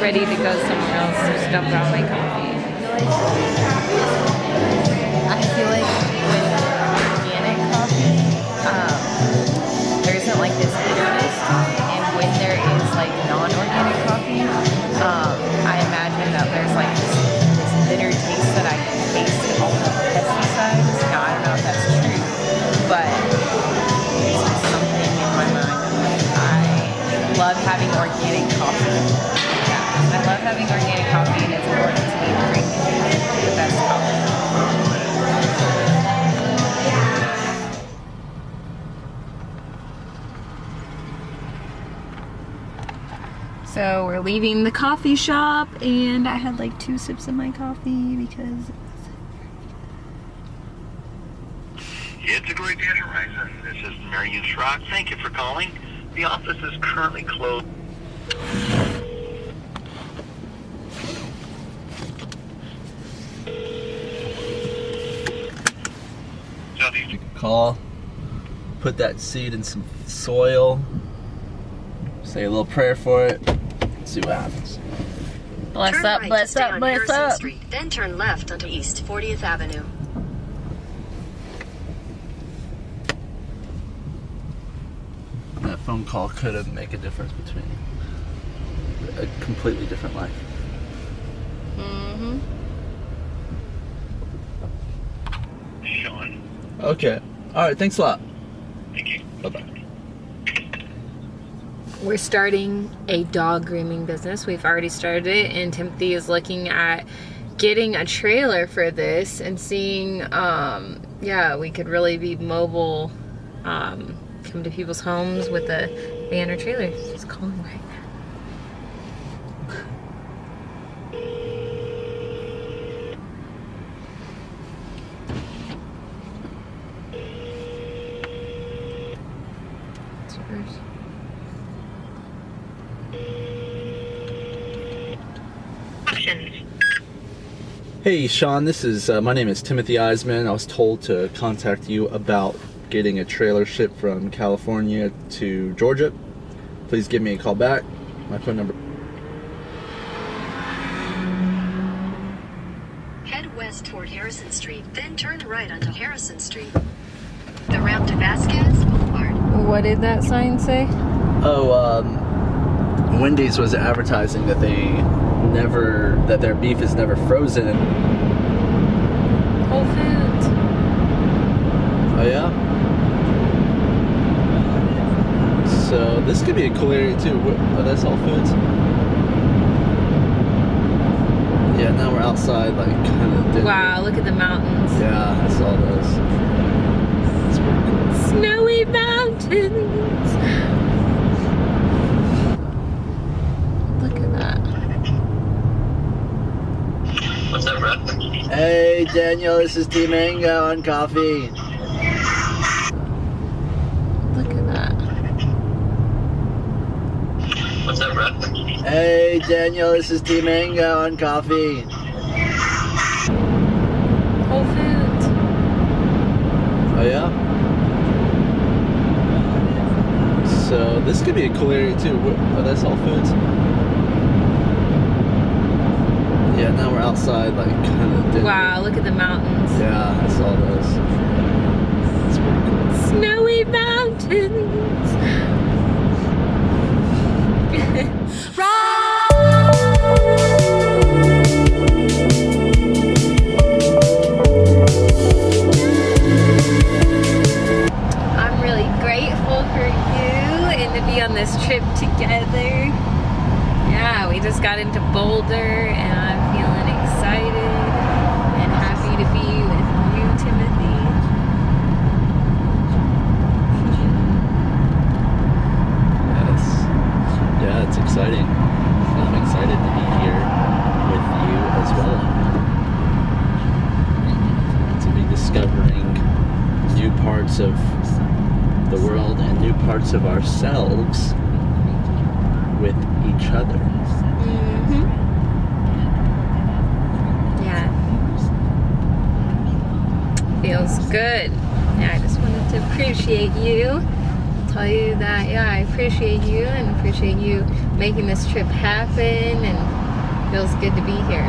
ready to go somewhere else to stop around my coffee. I feel like with organic coffee, there isn't like this bitterness to it, and when there is like non-organic coffee, I imagine that there's like this bitter taste that I can taste all the pesticides. Now I don't know if that's true, but there's just something in my mind. I love having organic coffee. Yeah, I love having organic coffee, and it's important to me to drink the best coffee. So we're leaving the coffee shop, and I had like 2 sips of my coffee because it's a great day at Horizon. This is Marion Schrock. Thank you for calling. The office is currently closed. Call, put that seed in some soil, say a little prayer for it, see what happens. bless Turn up, right bless to stay up, on bless Harrison up. Street, then turn left onto East 40th Avenue. That phone call could have made a difference between a completely different life. Mm-hmm. Sean. Okay. Alright, thanks a lot. Thank you. Bye-bye. We're starting a dog grooming business. We've already started it, and Timothy is looking at getting a trailer for this and seeing, yeah, we could really be mobile, come to people's homes with a van or trailer. He's calling right now. It's yours. Hey Sean, this is my name is Timothy Eisman. I was told to contact you about getting a trailer shipped from California to Georgia. Please give me a call back. My phone number. Head west toward Harrison Street, then turn right onto Harrison Street. The route to Vasquez Boulevard. What did that sign say? Oh, Wendy's was advertising that that their beef is never frozen. Whole Foods. Oh yeah? So this could be a cool area too. Oh, that's Whole Foods? Yeah, now we're outside, like, kind of. Wow, look at the mountains. Yeah, I saw those. That's pretty cool. Snowy mountains. Look at that. What's that, Brad? Hey, Daniel, this is T Mango on coffee. Look at that. What's that, Brad? Hey, Daniel, this is T Mango on coffee. Whole Foods. Oh yeah? So this could be a cool area too. Oh, that's Whole Foods? Yeah, now we're outside, like, kind of. Wow, look at the mountains. Yeah, I saw those. That's pretty cool. Snowy mountains. I'm really grateful for you and to be on this trip together. Yeah, we just got into Boulder and I'm feeling excited and happy to be with you, Timothy. Yes. Yeah, it's exciting. I'm excited to be here with you as well. To be discovering new parts of the world and new parts of ourselves with each other. Mm-hmm. Yeah. Feels good. Yeah, I just wanted to appreciate you. Tell you that, yeah, I appreciate you and appreciate you making this trip happen and Feels good to be here.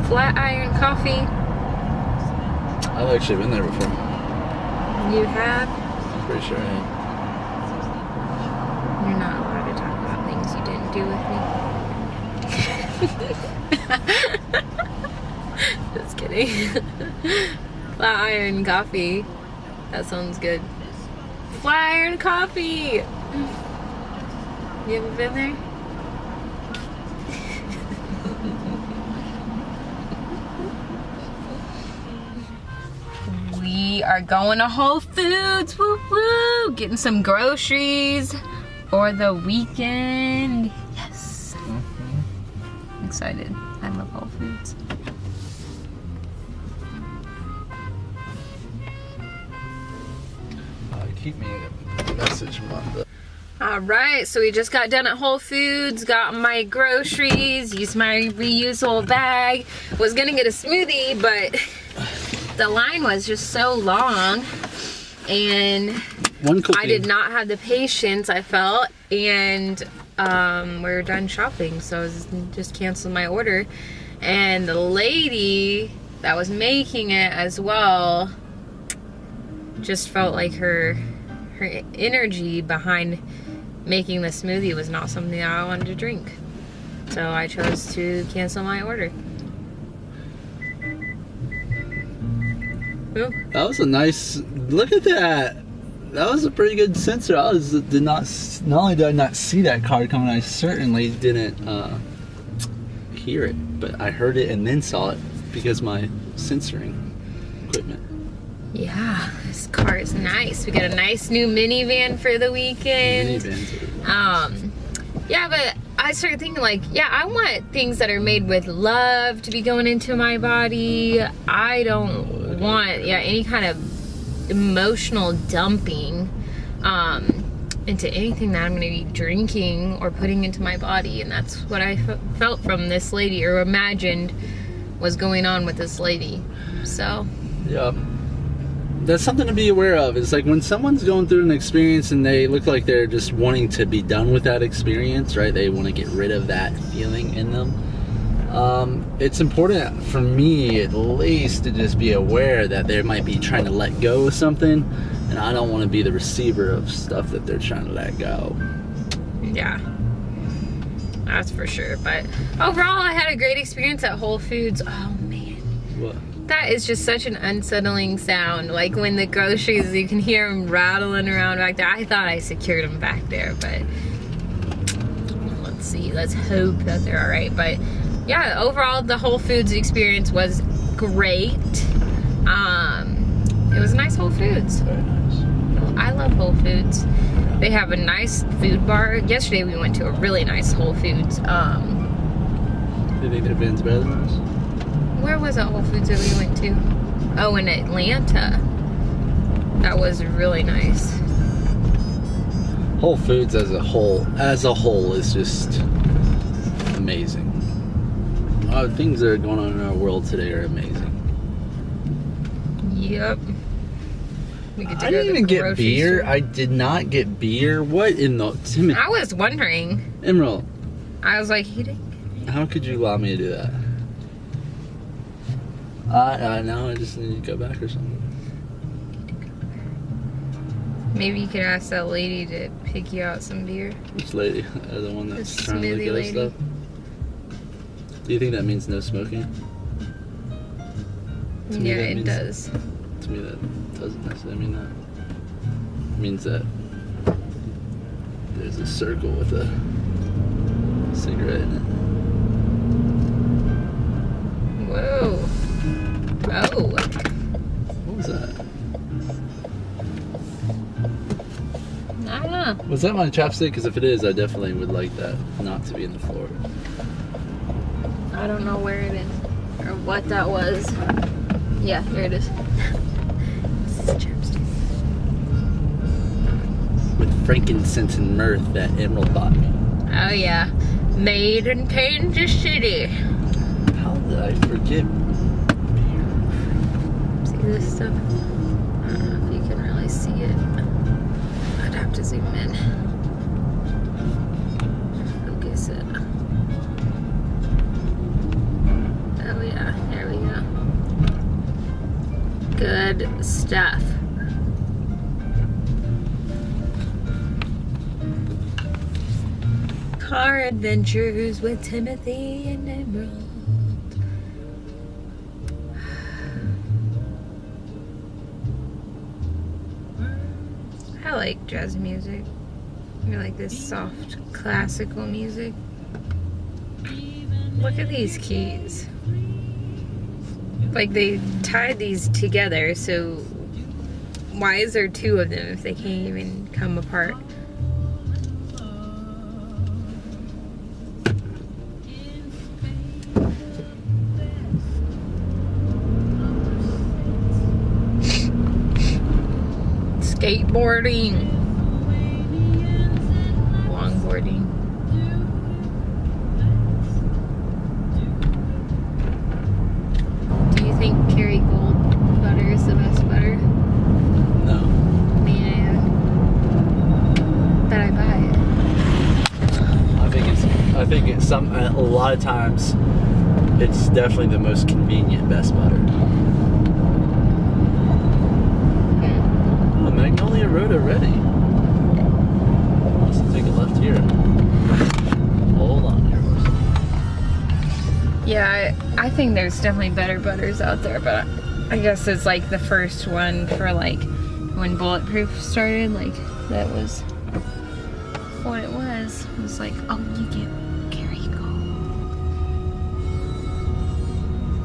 Flatiron Coffee. I've actually been there before. You have? Pretty sure I am. You're not allowed to talk about things you didn't do with me. Just kidding. Flatiron Coffee. That sounds good. Flatiron Coffee! You ever been there? We are going to Whole Foods. Woo woo! Getting some groceries for the weekend. Yes. I'm excited. I love Whole Foods. Keep me a message about that. All right, so we just got done at Whole Foods, got my groceries, used my reusable bag. Was gonna get a smoothie, but the line was just so long, and One cookie. I did not have the patience, I felt, and we're done shopping, so I was just canceled my order. And the lady that was making it as well just felt like her energy behind making the smoothie was not something I wanted to drink. So I chose to cancel my order. Ooh. That was a nice, look at that. That was a pretty good sensor. Not only did I not see that car coming, I certainly didn't hear it, but I heard it and then saw it because my sensoring equipment. Yeah, this car is nice. We got a nice new minivan for the weekend. Yeah, but I started thinking like, yeah, I want things that are made with love to be going into my body. I don't want, any kind of emotional dumping into anything that I'm going to be drinking or putting into my body. And that's what I felt from this lady, or imagined was going on with this lady. So Yeah. That's something to be aware of. It's like when someone's going through an experience and they look like they're just wanting to be done with that experience, right? They want to get rid of that feeling in them. It's important for me, at least, to just be aware that they might be trying to let go of something, and I don't want to be the receiver of stuff that they're trying to let go. yeah, that's for sure. But overall, I had a great experience at Whole Foods. Oh man. What? That is just such an unsettling sound. Like when the groceries, you can hear them rattling around back there. I thought I secured them back there, but let's see. Let's hope that they're all right. But yeah, overall, the Whole Foods experience was great. It was a nice Whole Foods. Very nice. I love Whole Foods. They have a nice food bar. Yesterday we went to a really nice Whole Foods. Do you think their van's better than us? Where was that Whole Foods that we went to? Oh, in Atlanta. That was really nice. Whole Foods as a whole is just amazing. Things that are going on in our world today are amazing. Yep. We get to I go didn't to the even get grocery beer. store. I did not get beer. What in the Timothy? I was wondering. Emerald, I was like, he didn't. how could you allow me to do that? Now I just need to go back or something. Maybe you could ask that lady to pick you out some beer. Which lady? The one that's The trying to smoothie get us lady. stuff? Do you think that means no smoking? To me, Yeah, that it means- does. To me, that doesn't necessarily mean that. It means that there's a circle with a cigarette in it. Whoa. Oh. What was that? I don't know. Was that my chapstick? Because if it is, I definitely would like that not to be in the floor. I don't know where it is or what that was. Yeah, there it is. This is chapstick. With frankincense and myrrh that Emerald bought me. Oh yeah, made in Kansas City. How did I forget? See this stuff? I don't know if you can really see Our adventures with Timothy and Emerald. I like jazz music. I like this soft classical music. Look at these keys. Like they tied these together, so why is there two of them if they can't even come apart? Skateboarding. Longboarding. Do you think Kerrygold butter is the best butter? No. Man. But I buy it. I think it's a lot of times it's definitely the most convenient best butter. Oh, Magnolia Road already. Let's take a left here. Hold on here. Yeah, I think there's definitely better butters out there, but I guess it's like the first one for like when Bulletproof started, like that was what it was. It was like, oh, you get Kerrygold.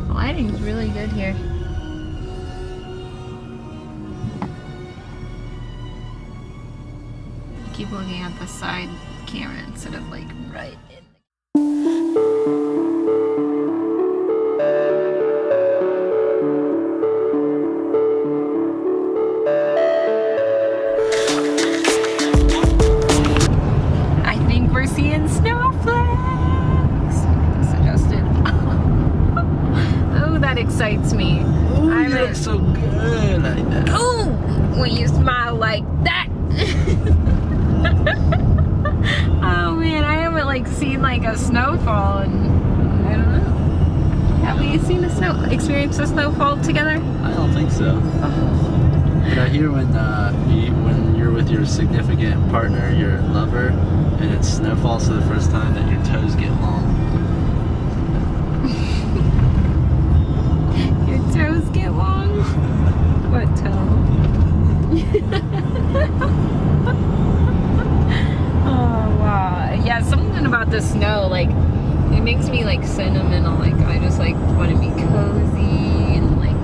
The lighting's really good here. Keep looking at the side camera instead of like right in the I think we're seeing snowflakes. This adjusted. Oh, that excites me. Oh, you look so good like that. Oh, when you smile like that. Oh man, I haven't like seen like a snowfall and I don't know. Have we seen experienced a snowfall together? I don't think so. But I hear when you're with your significant partner, your lover, and it snowfalls for the first time, that your toes get long. Your toes get long? What toe? Oh wow. Yeah, something about the snow, like it makes me like sentimental. Like I just like want to be cozy and like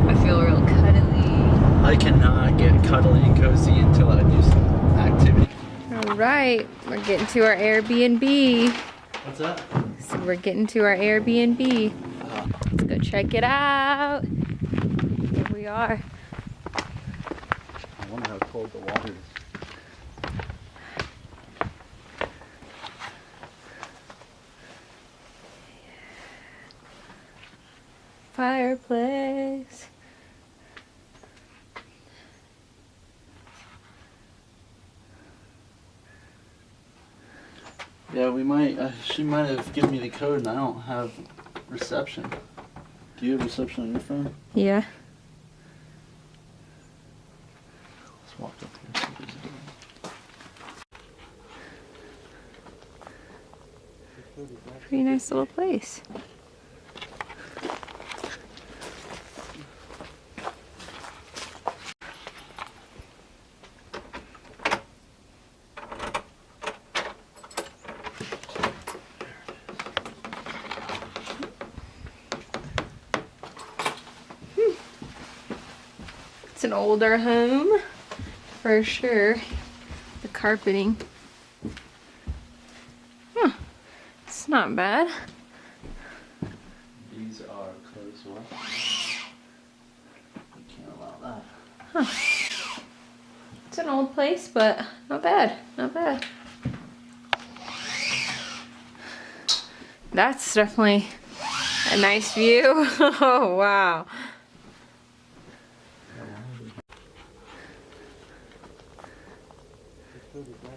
I feel real cuddly. I cannot get cuddly and cozy until I do some activity. All right, we're getting to our Airbnb. What's that? So we're getting to our Airbnb. Let's go check it out. Here we are. I wonder how cold the water is. Fireplace. Yeah, we might. She might have given me the code, and I don't have reception. Do you have reception on your phone? Yeah. Let's walk up here. See if there's a door. Pretty nice little place. It's an older home, for sure. The carpeting. Huh. It's not bad. These are closed ones. We can't allow that. It's an old place, but not bad. Not bad. That's definitely a nice view. Oh, wow.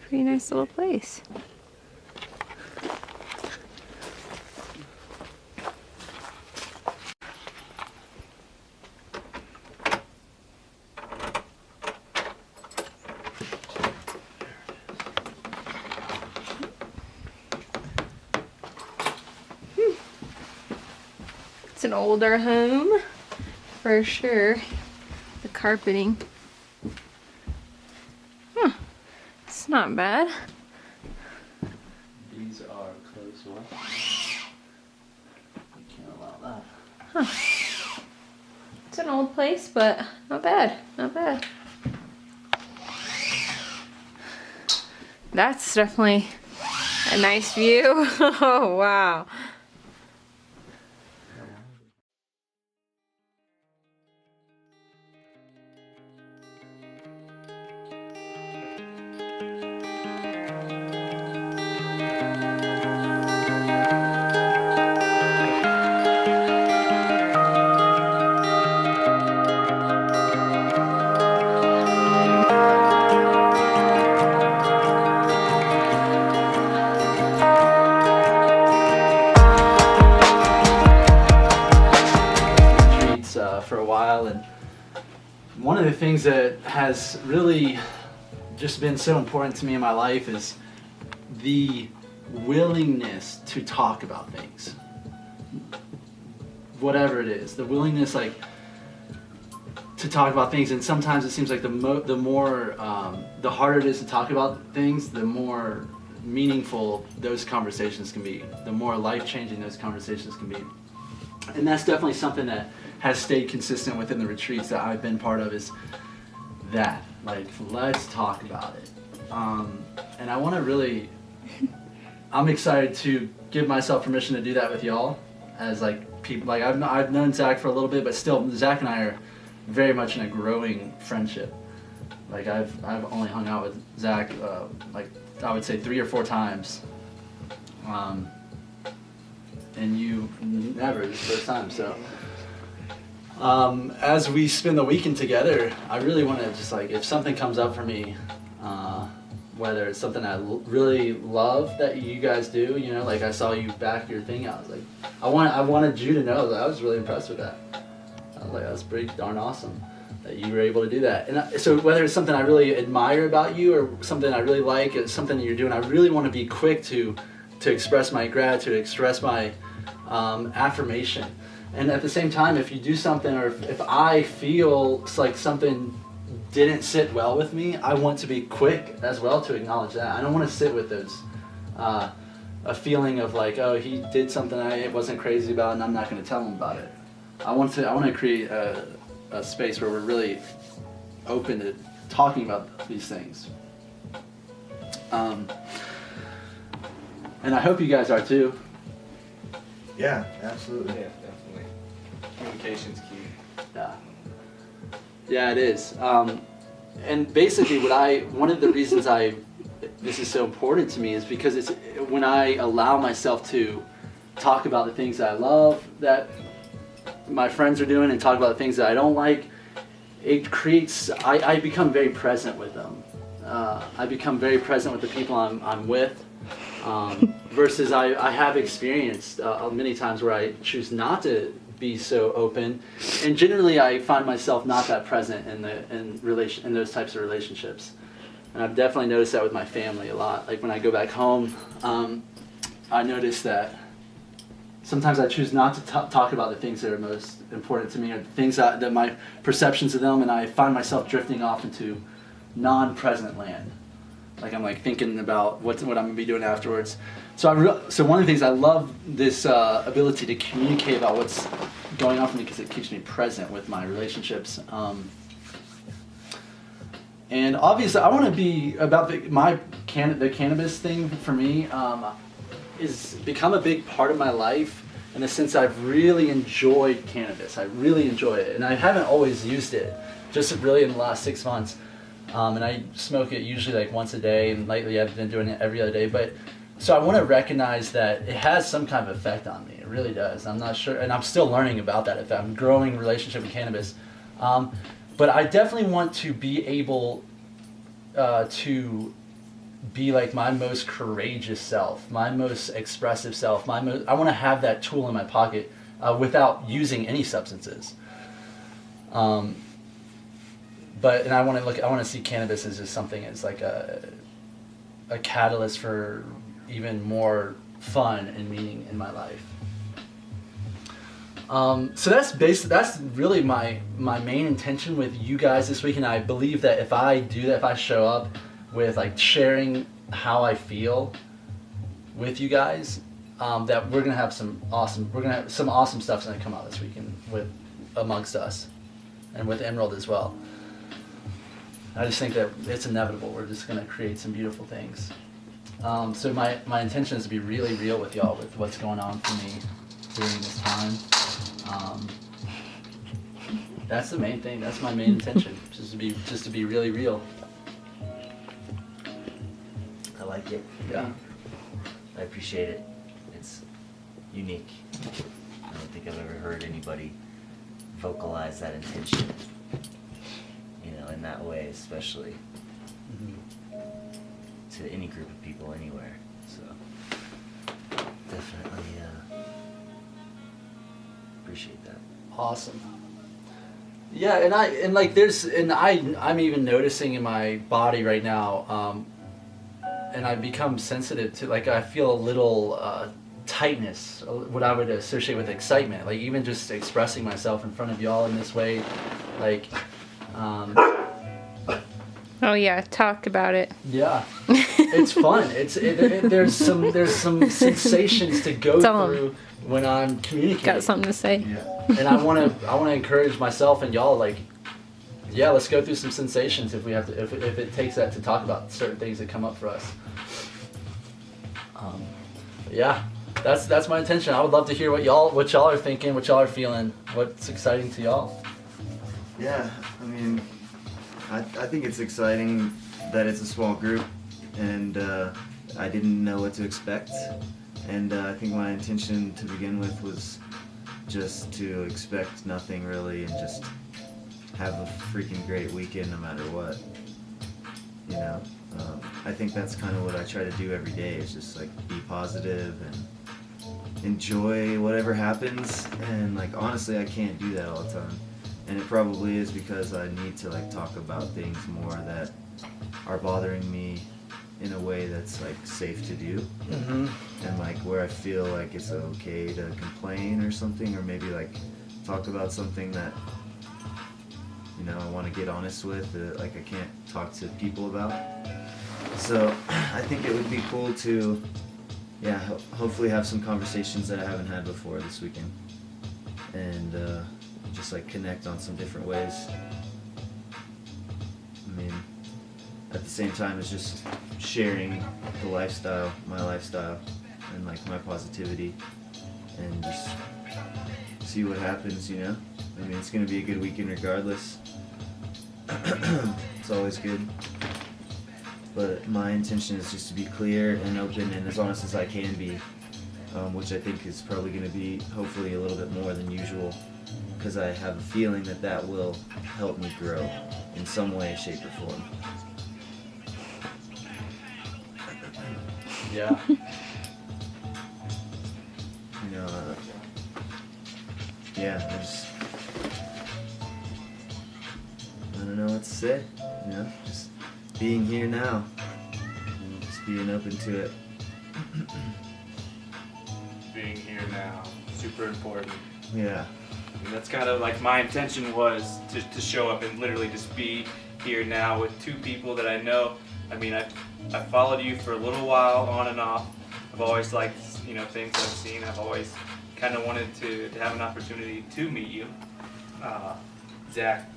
Pretty nice little place. an older home for sure. The carpeting. It's not bad. These are closed ones. We can't allow that. It's an old place, but not bad. Not bad. That's definitely a nice view. Oh, wow. For a while, and one of the things that has really just been so important to me in my life is the willingness to talk about things, whatever it is, the willingness like to talk about things. And sometimes it seems like the harder it is to talk about things, the more meaningful those conversations can be, the more life-changing those conversations can be. And that's definitely something that has stayed consistent within the retreats that I've been part of, is that, like, let's talk about it. And I want to really, I'm excited to give myself permission to do that with y'all, as like people, like I've known Zach for a little bit, but still Zach and I are very much in a growing friendship. Like I've only hung out with Zach, like I would say 3 or 4 times. And you never, this is the first time, so. As we spend the weekend together, I really want to just like, if something comes up for me, whether it's something I really love that you guys do, you know, like I saw you back your thing out, I was like, I wanted you to know that I was really impressed with that. I was like, that's pretty darn awesome that you were able to do that. And so whether it's something I really admire about you or something I really like, it's something that you're doing, I really want to be quick to express my gratitude, express my affirmation. And at the same time, if you do something, or if I feel like something didn't sit well with me, I want to be quick as well to acknowledge that. I don't want to sit with those, a feeling of like, oh, he did something I wasn't crazy about and I'm not going to tell him about it. I want to create a space where we're really open to talking about these things. And I hope you guys are too. Yeah, absolutely. Yeah, definitely. Communication's key. Yeah, it is. And basically, one of the reasons this is so important to me is because it's when I allow myself to talk about the things that I love, that my friends are doing, and talk about the things that I don't like, it creates, I become very present with them. I become very present with the people I'm with. Versus I have experienced many times where I choose not to be so open, and generally I find myself not that present in those types of relationships. And I've definitely noticed that with my family a lot. Like when I go back home, I notice that sometimes I choose not to talk about the things that are most important to me, or the things that my perceptions of them, and I find myself drifting off into non-present land. Like I'm like thinking about what I'm gonna be doing afterwards. So one of the things I love this ability to communicate about what's going on for me, because it keeps me present with my relationships. And obviously, I want to be about the cannabis thing for me is become a big part of my life, in the sense I've really enjoyed cannabis. I really enjoy it, and I haven't always used it. Just really in the last 6 months. And I smoke it usually like once a day, and lately I've been doing it every other day. But so I want to recognize that it has some kind of effect on me. It really does. I'm not sure, and I'm still learning about that effect. I'm growing relationship with cannabis. But I definitely want to be able to be like my most courageous self, my most expressive self. I want to have that tool in my pocket without using any substances. And I want to see cannabis as just something as like a catalyst for even more fun and meaning in my life. So that's really my main intention with you guys this week, and I believe that if I do that, if I show up with like sharing how I feel with you guys, that we're gonna have some awesome stuff's gonna come out this weekend with amongst us, and with Emerald as well. I just think that it's inevitable. We're just gonna create some beautiful things. So my intention is to be really real with y'all with what's going on for me during this time. That's the main thing. That's my main intention, just to be really real. I like it. Yeah. I appreciate it. It's unique. I don't think I've ever heard anybody vocalize that intention, in that way, especially to any group of people anywhere. So definitely appreciate that. Awesome. Yeah, I'm even noticing in my body right now, and I've become sensitive to, like, I feel a little tightness, what I would associate with excitement, like even just expressing myself in front of y'all in this way, like, Oh yeah, talk about it. yeah, it's fun. There's some sensations to go Tell 'em. through when I'm communicating. Got something to say? And I want to encourage myself and y'all, like, yeah, let's go through some sensations if we have to, if it takes that to talk about certain things that come up for us. Yeah, that's my intention. I would love to hear what y'all are thinking, what y'all are feeling, what's exciting to y'all. Yeah, I mean, I think it's exciting that it's a small group, and I didn't know what to expect, and I think my intention to begin with was just to expect nothing really and just have a freaking great weekend no matter what. I think that's kind of what I try to do every day, is just like be positive and enjoy whatever happens, and like honestly I can't do that all the time. And it probably is because I need to like talk about things more that are bothering me in a way that's like safe to do. And like where I feel like it's okay to complain or something, or maybe like talk about something that I want to get honest with, like I can't talk to people about. So I think it would be cool to hopefully have some conversations that I haven't had before this weekend, and just like connect on some different ways. I mean, at the same time as just sharing the lifestyle, my lifestyle, and like my positivity, and just see what happens, I mean, it's gonna be a good weekend regardless. It's always good. But my intention is just to be clear and open and as honest as I can be, which I think is probably gonna be hopefully a little bit more than usual, because I have a feeling that will help me grow in some way, shape, or form. Yeah. I don't know what to say. Just being here now, just being open to it. Being here now, super important. Yeah. And that's kind of like my intention was to show up and literally just be here now with two people that I know. I mean, I followed you for a little while on and off. I've always liked, things I've seen. I've always kind of wanted to have an opportunity to meet you. Zach,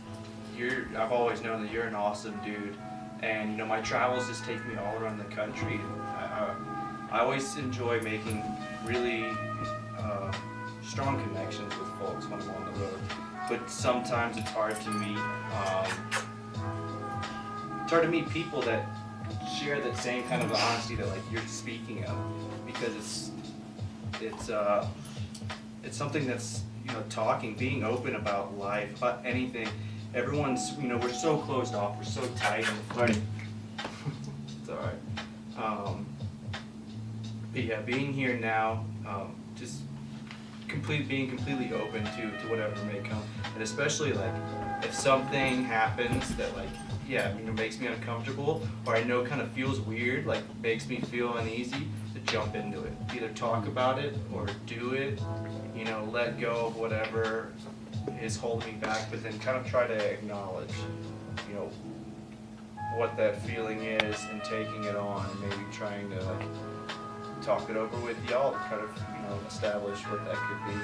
I've always known that you're an awesome dude. And, my travels just take me all around the country. I always enjoy making really strong connections with folks when I'm on the road. But sometimes it's hard to meet people that share that same kind of honesty that like you're speaking of, because it's something that's being open about life, about anything. Everyone's we're so closed off, we're so tight. It's all right. But yeah, being here now, just being completely open to whatever may come, and especially like if something happens that like makes me uncomfortable, or I know kind of feels weird, like makes me feel uneasy, to jump into it. Either talk about it or do it, let go of whatever is holding me back, but then kind of try to acknowledge, what that feeling is and taking it on, and maybe trying to like talk it over with y'all to kind of, establish what that could be.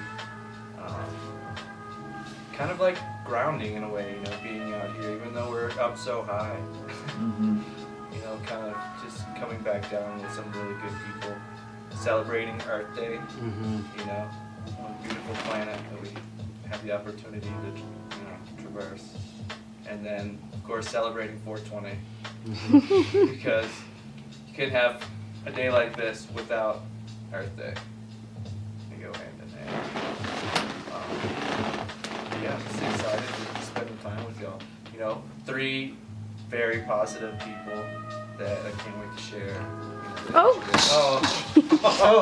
Kind of like grounding in a way, being out here, even though we're up so high. Kind of just coming back down with some really good people, celebrating Earth Day, on a beautiful planet that we have the opportunity to, traverse. And then, of course, celebrating 420, because you can't have a day like this without Earth Day. They go hand in hand. Yeah, I'm just excited to spend time with y'all. 3 very positive people that I can't wait to share. Oh.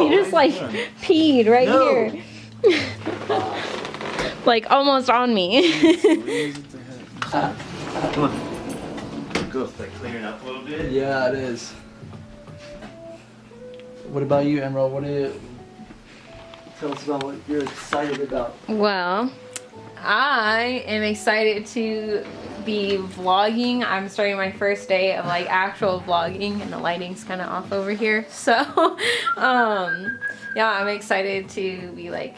You just like peed right here. Like almost on me. Come on. Go. It's like clearing up a little bit. Yeah, it is. What about you, Emerald? Tell us about what you're excited about. Well, I am excited to be vlogging. I'm starting my first day of like actual vlogging, and the lighting's kind of off over here. So, yeah, I'm excited to be like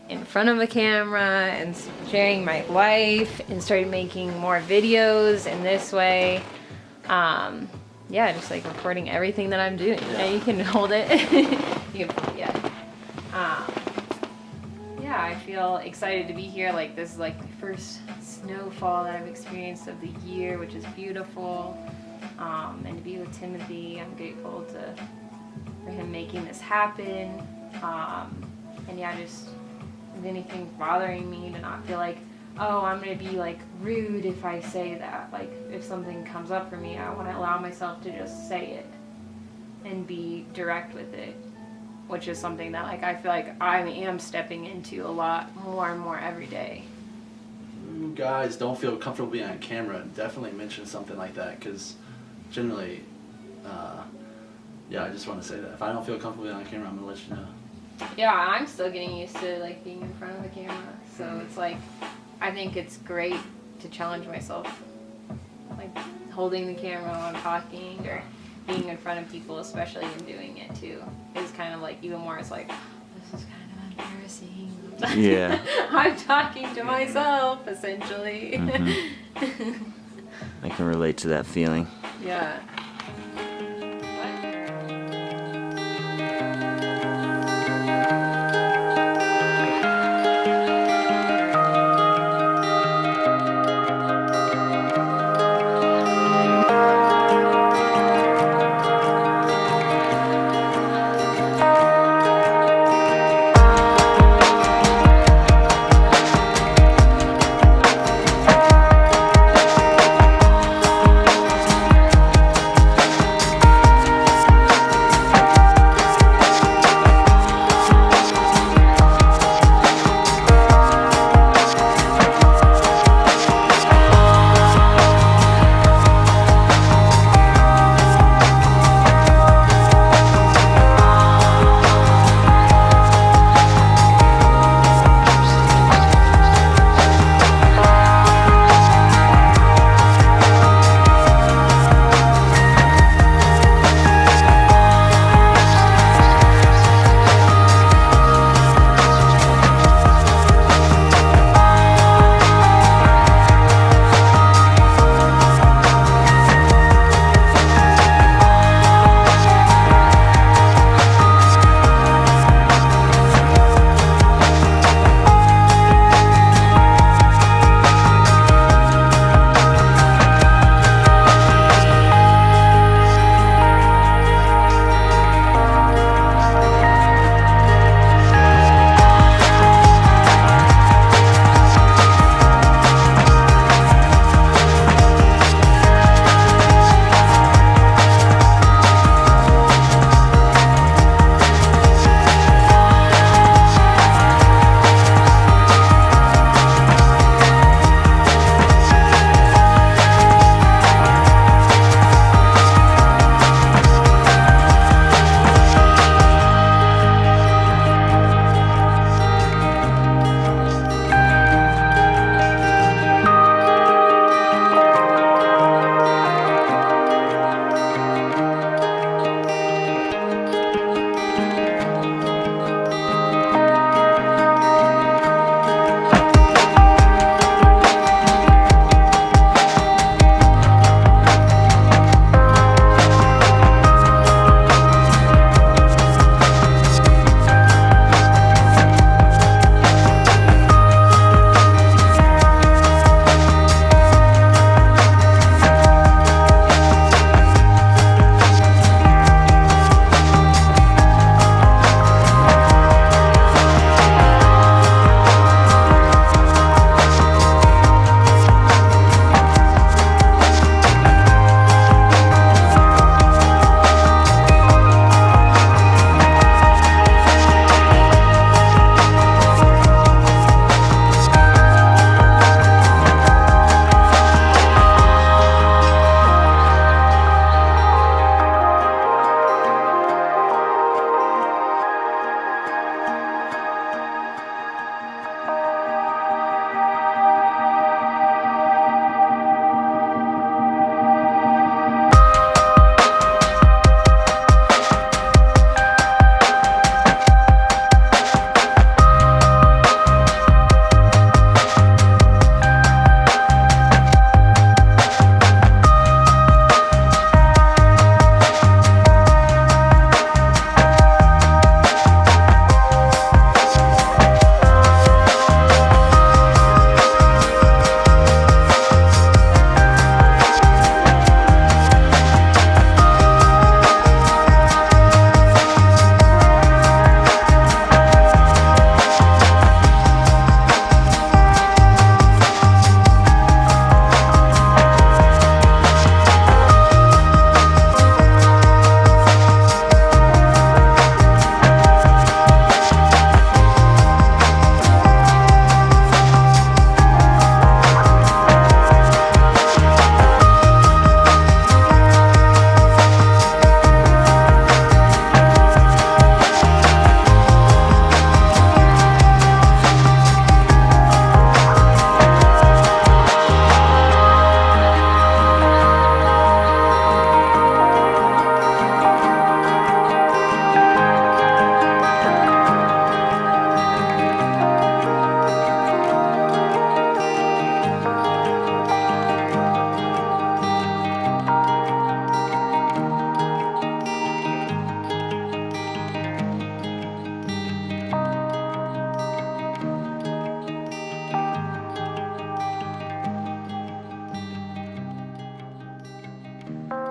in front of a camera and sharing my life and starting making more videos in this way. Yeah, just like recording everything that I'm doing. Yeah. You can hold it. Yeah, I feel excited to be here. Like this is like my first snowfall that I've experienced of the year, which is beautiful. And to be with Timothy, I'm grateful for him making this happen. And yeah, just if anything's bothering me, to not feel like, oh, I'm gonna be like rude if I say that. Like if something comes up for me, I want to allow myself to just say it and be direct with it, which is something that like I feel like I am stepping into a lot more and more every day. You guys don't feel comfortable being on camera, definitely mention something like that, because generally, yeah, I just want to say that if I don't feel comfortable being on camera, I'm gonna let you know. Yeah, I'm still getting used to like being in front of the camera, so it's like I think it's great to challenge myself, like holding the camera while I'm talking, or being in front of people, especially in doing it too, is kind of like even more. It's like, this is kind of embarrassing. Yeah. I'm talking to myself essentially. I can relate to that feeling. Yeah. Bye.